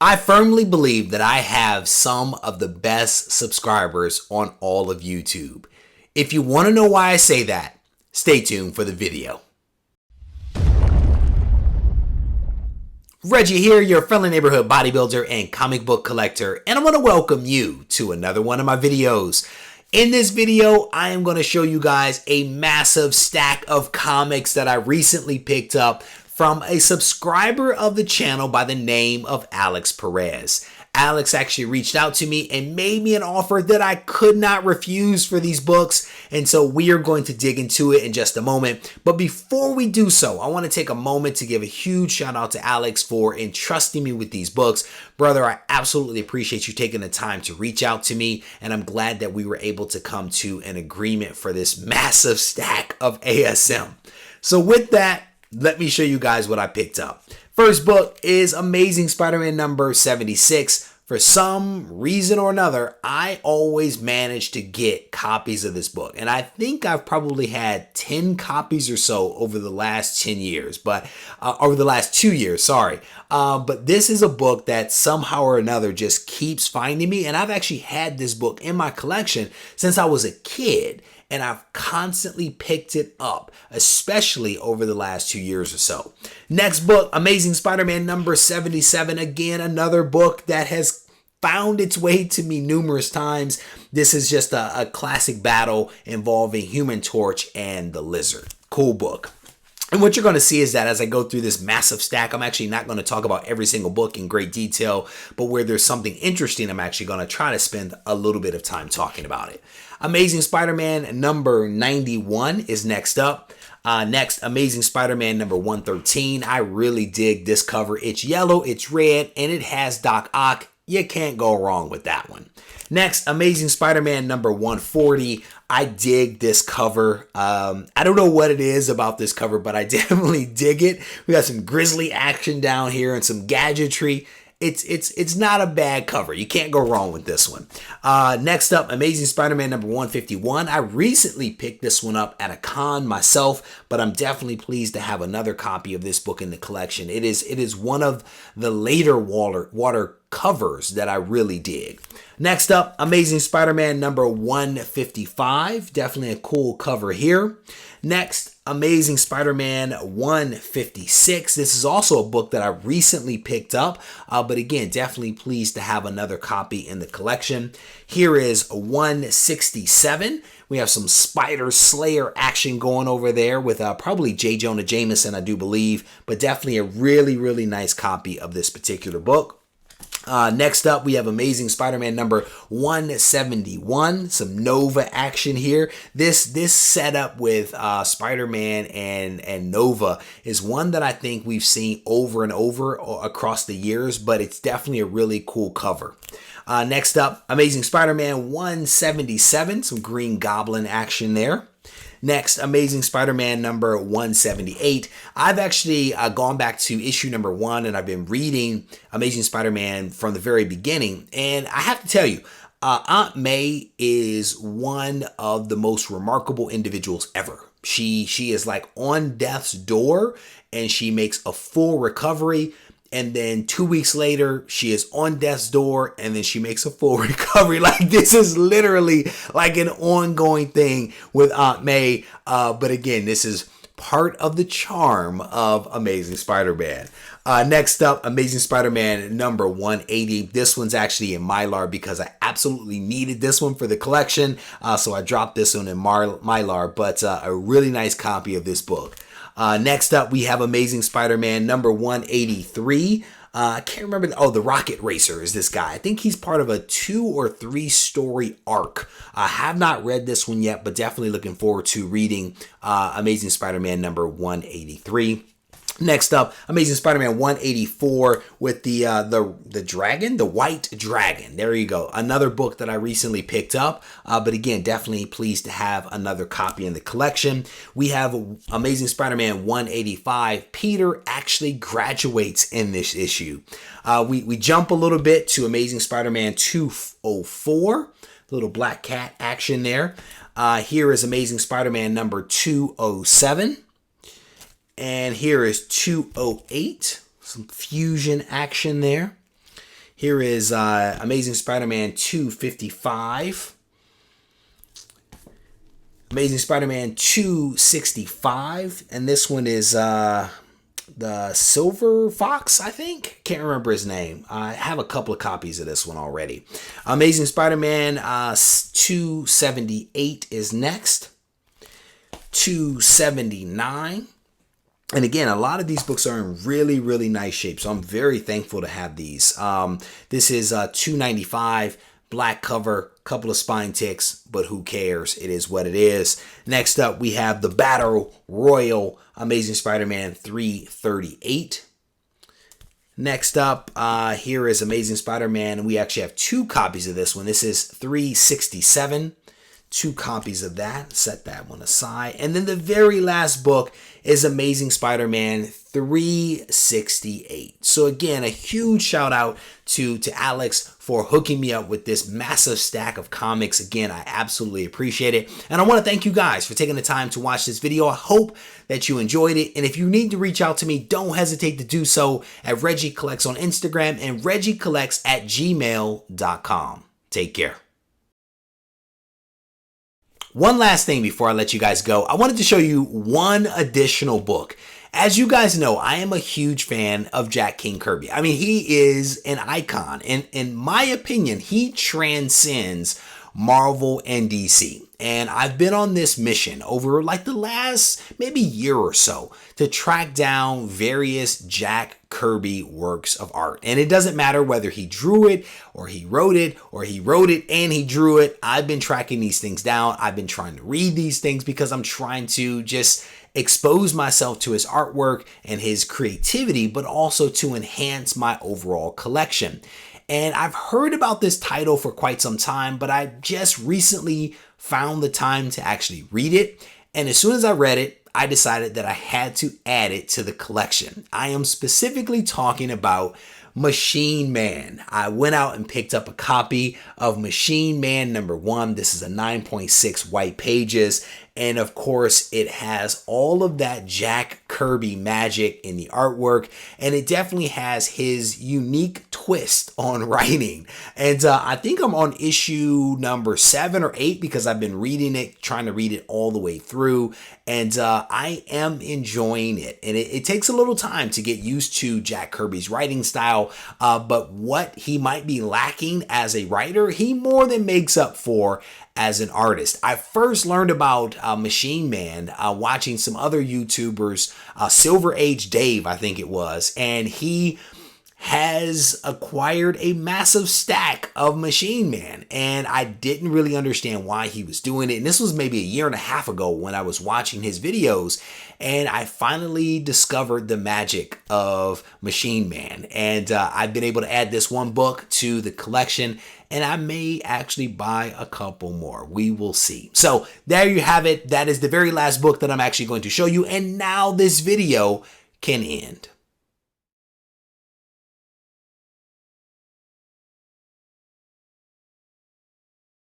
I firmly believe that I have some of the best subscribers on all of YouTube. If you want to know why I say that, stay tuned for the video. Reggie here, your friendly neighborhood bodybuilder and comic book collector, and I want to welcome you to another one of my videos. In this video, I am going to show you guys a massive stack of comics that I recently picked up from a subscriber of the channel by the name of Alex Perez. Alex actually reached out to me and made me an offer that I could not refuse for these books, and so we are going to dig into it in just a moment. But before we do so, I want to take a moment to give a huge shout out to Alex for entrusting me with these books. Brother, I absolutely appreciate you taking the time to reach out to me, and I'm glad that we were able to come to an agreement for this massive stack of ASM. So with that, let me show you guys what I picked up. First book is Amazing Spider-Man number 76. For some reason or another, I always manage to get copies of this book. And I think I've probably had 10 copies or so over the last 10 years, but over the last 2 years, sorry. But this is a book that somehow or another just keeps finding me. And I've actually had this book in my collection since I was a kid. And I've constantly picked it up, especially over the last 2 years or so. Next book, Amazing Spider-Man number 77. Again, another book that has found its way to me numerous times. This is just a classic battle involving Human Torch and the Lizard. Cool book. And what you're going to see is that as I go through this massive stack, I'm actually not going to talk about every single book in great detail, but where there's something interesting, I'm actually going to try to spend a little bit of time talking about it. Amazing Spider-Man number 91 is next up. Next, Amazing Spider-Man number 113. I really dig this cover. It's yellow, it's red, and it has Doc Ock. You can't go wrong with that one. Next, Amazing Spider-Man number 140. I dig this cover. I don't know what it is about this cover, but I definitely dig it. We got some grisly action down here and some gadgetry. It's not a bad cover. You can't go wrong with this one. Next up, Amazing Spider-Man number 151. I recently picked this one up at a con myself, but I'm definitely pleased to have another copy of this book in the collection. It is one of the later water covers that I really dig. Next up, Amazing Spider-Man number 155. Definitely a cool cover here. Next, Amazing Spider-Man 156. This is also a book that I recently picked up, but again, definitely pleased to have another copy in the collection. Here is 167. We have some Spider Slayer action going over there with probably J. Jonah Jameson, I do believe, but definitely a really, really nice copy of this particular book. Next up, we have Amazing Spider-Man number 171. Some Nova action here. This setup with Spider-Man and Nova is one that I think we've seen over and over across the years, but it's definitely a really cool cover. Next up, Amazing Spider-Man 177. Some Green Goblin action there. Next, Amazing Spider-Man number 178. I've actually gone back to issue number 1 and I've been reading Amazing Spider-Man from the very beginning. And I have to tell you, Aunt May is one of the most remarkable individuals ever. She is like on death's door and she makes a full recovery. And then 2 weeks later, she is on death's door and then she makes a full recovery. Like, this is literally like an ongoing thing with Aunt May. But again, this is part of the charm of Amazing Spider-Man. Next up, Amazing Spider-Man number 180. This one's actually in Mylar because I absolutely needed this one for the collection. So I dropped this one in Mylar, but a really nice copy of this book. Next up, we have Amazing Spider-Man number 183. I can't remember. The Rocket Racer is this guy. I think he's part of a 2 or 3 story arc. I have not read this one yet, but definitely looking forward to reading Amazing Spider-Man number 183. Next up, Amazing Spider-Man 184 with the dragon, the white dragon. There you go. Another book that I recently picked up. But again, definitely pleased to have another copy in the collection. We have Amazing Spider-Man 185. Peter actually graduates in this issue. We jump a little bit to Amazing Spider-Man 204. Little black cat action there. Here is Amazing Spider-Man number 207. And here is 208, some fusion action there. Here is Amazing Spider-Man 255. Amazing Spider-Man 265. And this one is the Silver Fox, I think. Can't remember his name. I have a couple of copies of this one already. Amazing Spider-Man 278 is next. 279. And again, a lot of these books are in really, really nice shape. So I'm very thankful to have these. This is 295, black cover, couple of spine ticks, but who cares? It is what it is. Next up, we have the Battle Royal Amazing Spider-Man 338. Next up, here is Amazing Spider-Man. We actually have two copies of this one. This is 367. Two copies of that. Set that one aside. And then the very last book is Amazing Spider-Man 368. So again, a huge shout out to Alex for hooking me up with this massive stack of comics. Again, I absolutely appreciate it. And I want to thank you guys for taking the time to watch this video. I hope that you enjoyed it. And if you need to reach out to me, don't hesitate to do so at Regie Collects on Instagram and regiecollects@gmail.com. Take care. One last thing before I let you guys go, I wanted to show you one additional book. As you guys know, I am a huge fan of Jack King Kirby. I mean, he is an icon. And in my opinion, he transcends Marvel and DC. And I've been on this mission over like the last maybe year or so to track down various Jack Kirby works of art. And it doesn't matter whether he drew it or he wrote it or he wrote it and he drew it. I've been tracking these things down. I've been trying to read these things because I'm trying to just expose myself to his artwork and his creativity, but also to enhance my overall collection. And I've heard about this title for quite some time, but I just recently found the time to actually read it. And as soon as I read it, I decided that I had to add it to the collection. I am specifically talking about Machine Man. I went out and picked up a copy of Machine Man #1. This is a 9.6 white pages. And of course, it has all of that Jack Kirby magic in the artwork. And it definitely has his unique twist on writing. And I think I'm on issue number 7 or 8 because I've been reading it, trying to read it all the way through. And I am enjoying it. And it takes a little time to get used to Jack Kirby's writing style. But what he might be lacking as a writer, he more than makes up for as an artist. I first learned about Machine Man watching some other YouTubers, Silver Age Dave, I think it was, and he has acquired a massive stack of Machine Man, and I didn't really understand why he was doing it. And this was maybe a year and a half ago when I was watching his videos, and I finally discovered the magic of Machine Man. And I've been able to add this one book to the collection, and I may actually buy a couple more. We will see. So there you have it. That is the very last book that I'm actually going to show you, and now this video can end.